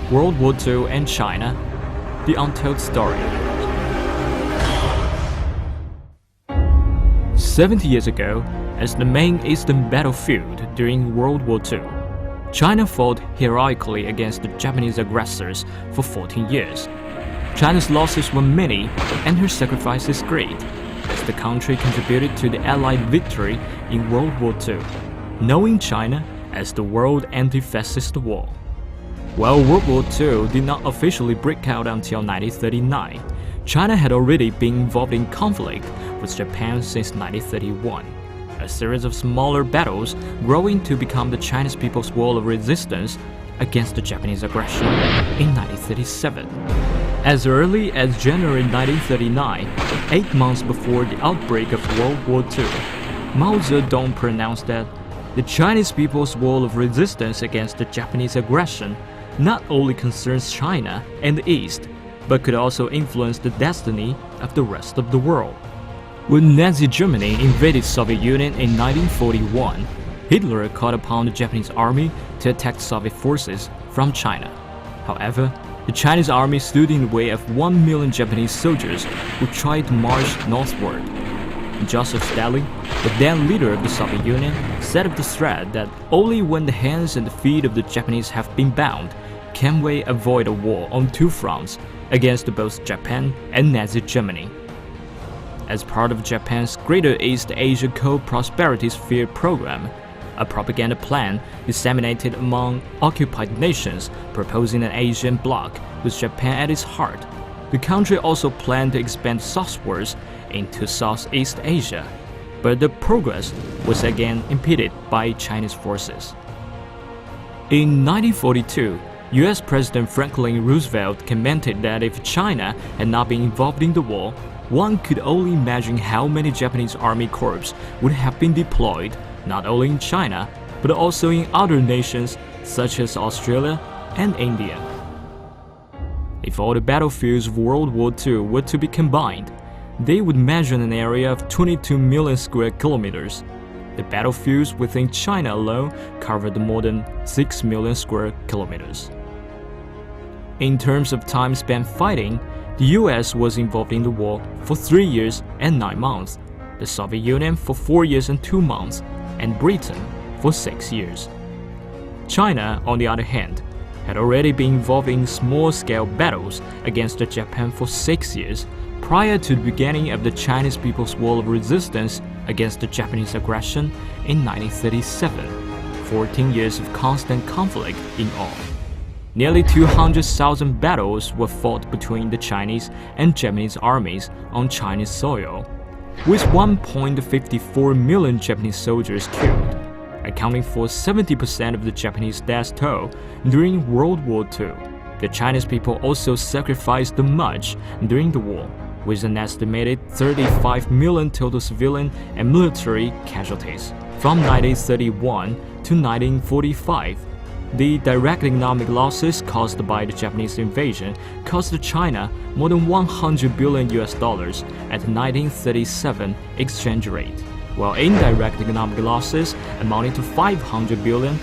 World War II and China, the Untold Story. 70 years ago, as the main eastern battlefield during World War II, China fought heroically against the Japanese aggressors for 14 years. China's losses were many and her sacrifices great, as the country contributed to the Allied victory in World War II, knowing China as the World Anti-Fascist War. While World War II did not officially break out until 1939, China had already been involved in conflict with Japan since 1931, a series of smaller battles growing to become the Chinese People's War of Resistance against the Japanese aggression in 1937. As early as January 1939, 8 months before the outbreak of World War II, Mao Zedong pronounced that the Chinese People's War of Resistance against the Japanese aggression not only concerns China and the East, but could also influence the destiny of the rest of the world. When Nazi Germany invaded Soviet Union in 1941, Hitler called upon the Japanese army to attack Soviet forces from China. However, the Chinese army stood in the way of 1 million Japanese soldiers who tried to march northward. Joseph Stalin, the then leader of the Soviet Union, said of the threat that only when the hands and the feet of the Japanese have been bound can we avoid a war on two fronts against both Japan and Nazi Germany. As part of Japan's Greater East Asia Co-Prosperity Sphere program, a propaganda plan disseminated among occupied nations proposing an Asian bloc with Japan at its heart, the country also planned to expand southwards into Southeast Asia, but the progress was again impeded by Chinese forces. In 1942, US President Franklin Roosevelt commented that if China had not been involved in the war, one could only imagine how many Japanese Army Corps would have been deployed not only in China, but also in other nations such as Australia and India. If all the battlefields of World War II were to be combined, they would measure an area of 22 million square kilometers. The battlefields within China alone covered more than 6 million square kilometers. In terms of time spent fighting, the US was involved in the war for 3 years and 9 months, the Soviet Union for 4 years and 2 months, and Britain for 6 years. China, on the other hand, had already been involved in small-scale battles against Japan for 6 years prior to the beginning of the Chinese People's War of Resistance against the Japanese aggression in 1937, 14 years of constant conflict in all. Nearly 200,000 battles were fought between the Chinese and Japanese armies on Chinese soil, with 1.54 million Japanese soldiers killed, accounting for 70% of the Japanese death toll during World War II. The Chinese people also sacrificed much during the war, with an estimated 35 million total civilian and military casualties. From 1931 to 1945, the direct economic losses caused by the Japanese invasion cost China more than $100 billion at the 1937 exchange rate, while indirect economic losses amounting to $500 billion.